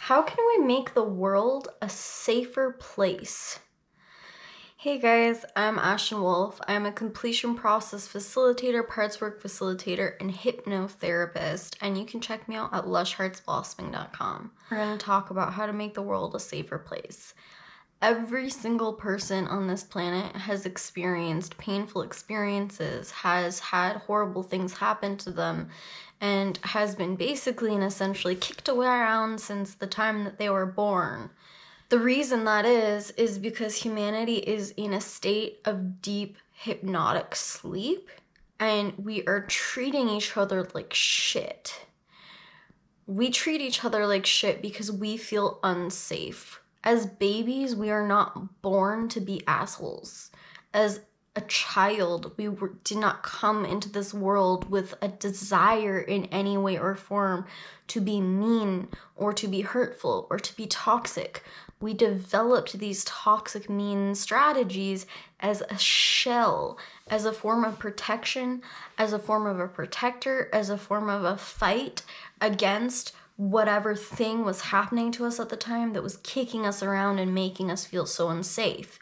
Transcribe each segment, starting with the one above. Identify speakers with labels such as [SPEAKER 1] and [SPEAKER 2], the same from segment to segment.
[SPEAKER 1] How can we make the world a safer place? Hey guys, I'm Ashen Wolf. I'm a completion process facilitator, parts work facilitator, and hypnotherapist, and you can check me out at lushheartsblossoming.com. We're going to talk about how to make the world a safer place. Every single person on this planet has experienced painful experiences, has had horrible things happen to them, and has been basically and essentially kicked around since the time that they were born. The reason that is because humanity is in a state of deep hypnotic sleep, and we are treating each other like shit. We treat each other like shit because we feel unsafe. As babies, we are not born to be assholes. As a child, we did not come into this world with a desire in any way or form to be mean or to be hurtful or to be toxic. We developed these toxic, mean strategies as a shell, as a form of protection, as a form of a protector, as a form of a fight against whatever thing was happening to us at the time that was kicking us around and making us feel so unsafe.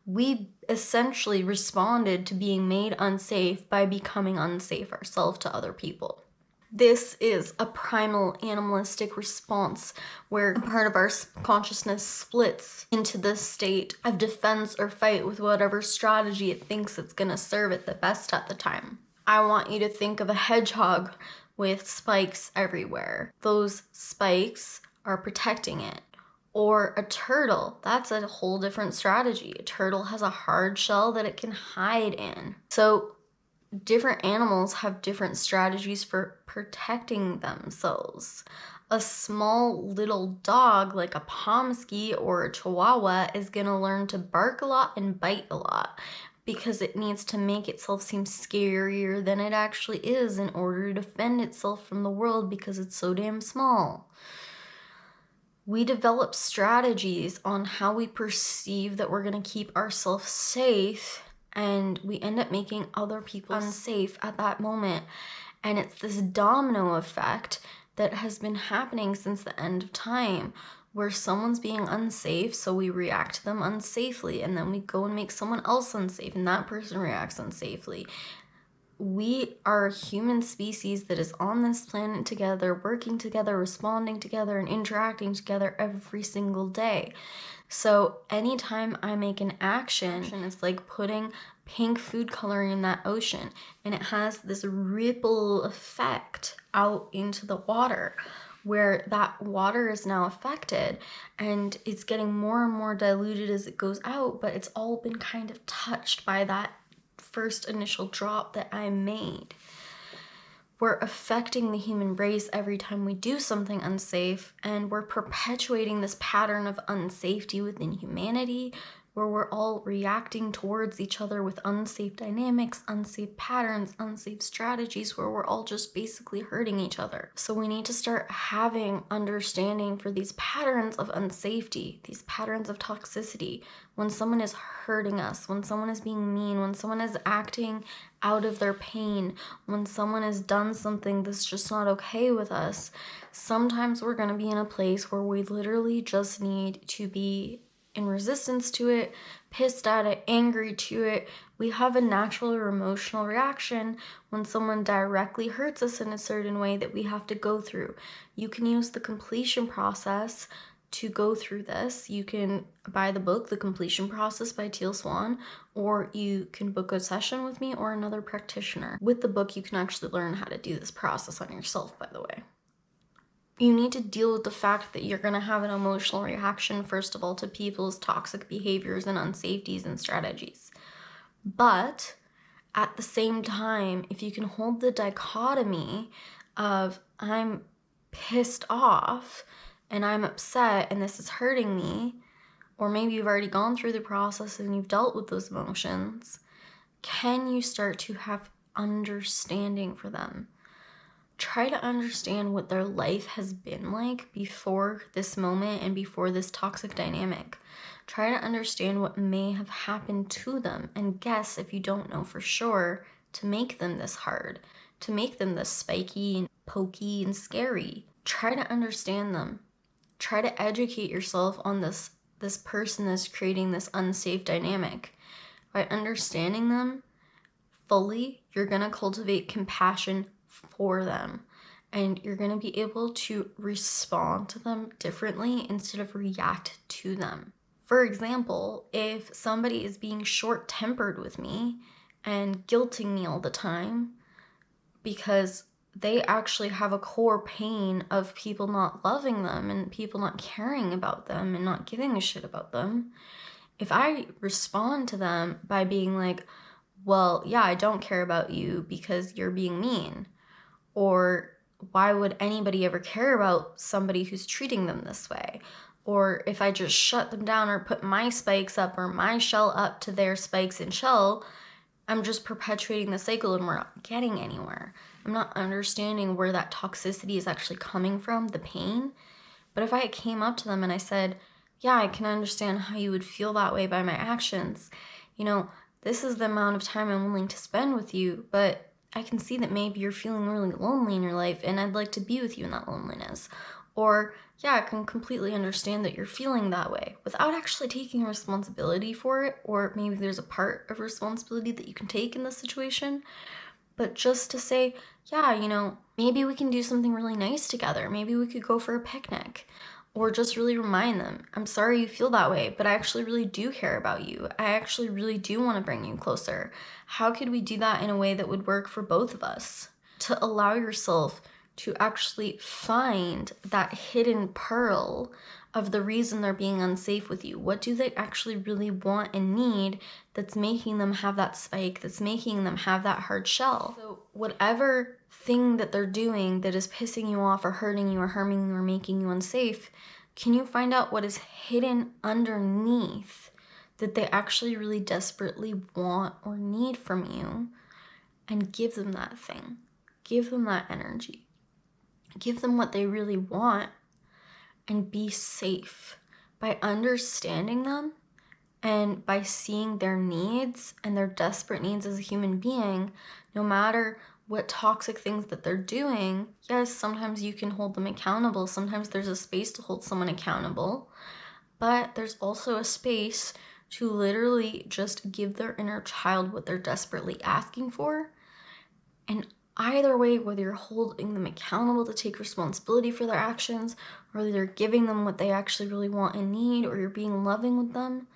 [SPEAKER 1] We essentially responded to being made unsafe by becoming unsafe ourselves to other people. This is a primal animalistic response where part of our consciousness splits into this state of defense or fight with whatever strategy it thinks it's going to serve it the best at the time. I want you to think of a hedgehog with spikes everywhere. Those spikes are protecting it. Or a turtle, that's a whole different strategy. A turtle has a hard shell that it can hide in. So different animals have different strategies for protecting themselves. A small little dog like a pomsky or a chihuahua is gonna learn to bark a lot and bite a lot because it needs to make itself seem scarier than it actually is in order to defend itself from the world because it's so damn small. We develop strategies on how we perceive that we're going to keep ourselves safe, and we end up making other people unsafe at that moment. And it's this domino effect that has been happening since the end of time, where someone's being unsafe, so we react to them unsafely, and then we go and make someone else unsafe, and that person reacts unsafely. We are a human species that is on this planet together, working together, responding together, and interacting together every single day. So anytime I make an action, it's like putting pink food coloring in that ocean, and it has this ripple effect out into the water, where that water is now affected and it's getting more and more diluted as it goes out, but it's all been kind of touched by that first initial drop that I made. We're affecting the human race every time we do something unsafe, and we're perpetuating this pattern of unsafety within humanity, where we're all reacting towards each other with unsafe dynamics, unsafe patterns, unsafe strategies, where we're all just basically hurting each other. So we need to start having understanding for these patterns of unsafety, these patterns of toxicity. When someone is hurting us, when someone is being mean, when someone is acting out of their pain, when someone has done something that's just not okay with us, sometimes we're going to be in a place where we literally just need to be in resistance to it, pissed at it, angry to it. We have a natural or emotional reaction when someone directly hurts us in a certain way that we have to go through. You can use the completion process to go through this. You can buy the book, The Completion Process by Teal Swan, or you can book a session with me or another practitioner. With the book, you can actually learn how to do this process on yourself, by the way. You need to deal with the fact that you're going to have an emotional reaction, first of all, to people's toxic behaviors and unsafeties and strategies. But at the same time, if you can hold the dichotomy of I'm pissed off and I'm upset and this is hurting me, or maybe you've already gone through the process and you've dealt with those emotions, can you start to have understanding for them? Try to understand what their life has been like before this moment and before this toxic dynamic. Try to understand what may have happened to them and guess, if you don't know for sure, to make them this hard, to make them this spiky and pokey and scary. Try to understand them. try to educate yourself on this person that's creating this unsafe dynamic. By understanding them fully, you're going to cultivate compassion for them, and you're going to be able to respond to them differently instead of react to them. For example, if somebody is being short-tempered with me and guilting me all the time because they actually have a core pain of people not loving them and people not caring about them and not giving a shit about them, if I respond to them by being like, well, yeah, I don't care about you because you're being mean, or why would anybody ever care about somebody who's treating them this way? Or if I just shut them down or put my spikes up or my shell up to their spikes and shell, I'm just perpetuating the cycle and we're not getting anywhere. I'm not understanding where that toxicity is actually coming from, the pain. But if I came up to them and I said, yeah, I can understand how you would feel that way by my actions. You know, this is the amount of time I'm willing to spend with you, but I can see that maybe you're feeling really lonely in your life and I'd like to be with you in that loneliness. Or, yeah, I can completely understand that you're feeling that way without actually taking responsibility for it, or maybe there's a part of responsibility that you can take in this situation. But just to say, yeah, you know, maybe we can do something really nice together. Maybe we could go for a picnic. Or just really remind them, I'm sorry you feel that way, but I actually really do care about you. I actually really do want to bring you closer. How could we do that in a way that would work for both of us? To allow yourself to actually find that hidden pearl of the reason they're being unsafe with you. What do they actually really want and need that's making them have that spike, that's making them have that hard shell? So whatever thing that they're doing that is pissing you off or hurting you or harming you or making you unsafe, can you find out what is hidden underneath that they actually really desperately want or need from you, and give them that thing. Give them that energy. Give them what they really want and be safe. By understanding them and by seeing their needs and their desperate needs as a human being, no matter what toxic things that they're doing, yes, sometimes you can hold them accountable. Sometimes there's a space to hold someone accountable, but there's also a space to literally just give their inner child what they're desperately asking for. And either way, whether you're holding them accountable to take responsibility for their actions, or you're giving them what they actually really want and need, or you're being loving with them,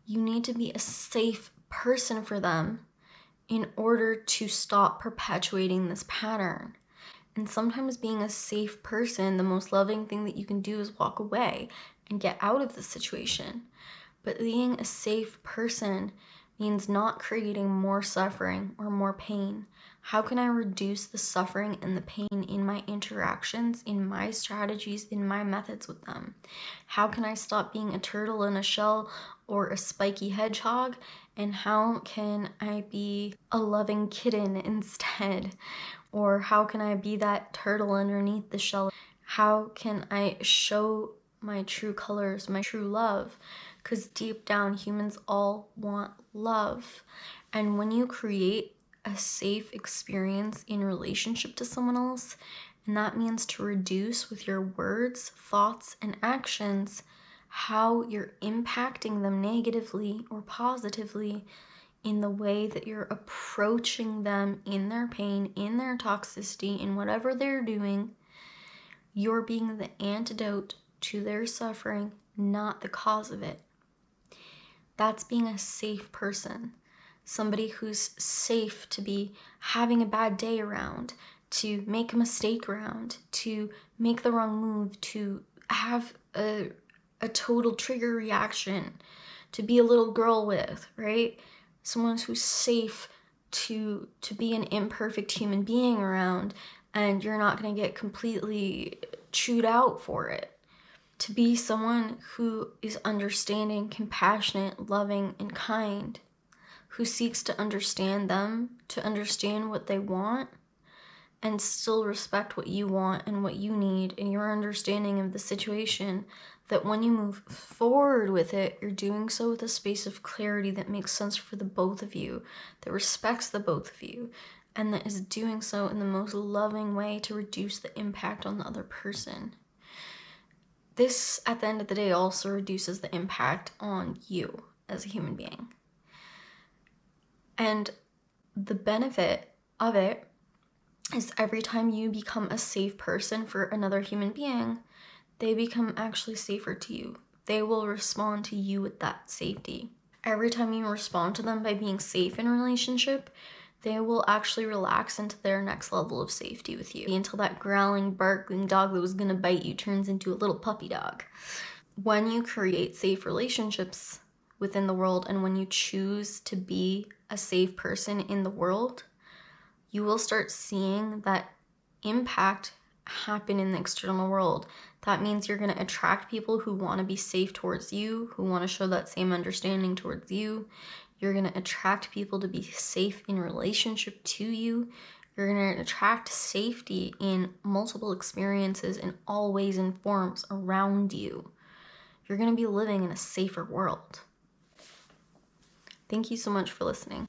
[SPEAKER 1] you need to be a safe person for them in order to stop perpetuating this pattern. And sometimes being a safe person, the most loving thing that you can do is walk away and get out of the situation. But being a safe person means not creating more suffering or more pain. How can I reduce the suffering and the pain in my interactions, in my strategies, in my methods with them? How can I stop being a turtle in a shell or a spiky hedgehog? And how can I be a loving kitten instead? Or how can I be that turtle underneath the shell? How can I show my true colors, my true love? Because deep down, humans all want love. And when you create a safe experience in relationship to someone else, and that means to reduce with your words, thoughts, and actions how you're impacting them negatively or positively in the way that you're approaching them in their pain, in their toxicity, in whatever they're doing, you're being the antidote to their suffering, not the cause of it. That's being a safe person. Somebody who's safe to be having a bad day around, to make a mistake around, to make the wrong move, to have a total trigger reaction, to be a little girl with, right? Someone who's safe to be an imperfect human being around, and you're not going to get completely chewed out for it. To be someone who is understanding, compassionate, loving, and kind, who seeks to understand them, to understand what they want, and still respect what you want and what you need and your understanding of the situation, that when you move forward with it, you're doing so with a space of clarity that makes sense for the both of you, that respects the both of you, and that is doing so in the most loving way to reduce the impact on the other person. this, at the end of the day, also reduces the impact on you as a human being. And the benefit of it is every time you become a safe person for another human being, they become actually safer to you. They will respond to you with that safety. Every time you respond to them by being safe in a relationship, they will actually relax into their next level of safety with you until that growling, barking dog that was gonna bite you turns into a little puppy dog. When you create safe relationships within the world and when you choose to be a safe person in the world, you will start seeing that impact happen in the external world. That means you're going to attract people who want to be safe towards you, who want to show that same understanding towards you. You're going to attract people to be safe in relationship to you. You're going to attract safety in multiple experiences in all ways and forms around you. You're going to be living in a safer world. Thank you so much for listening.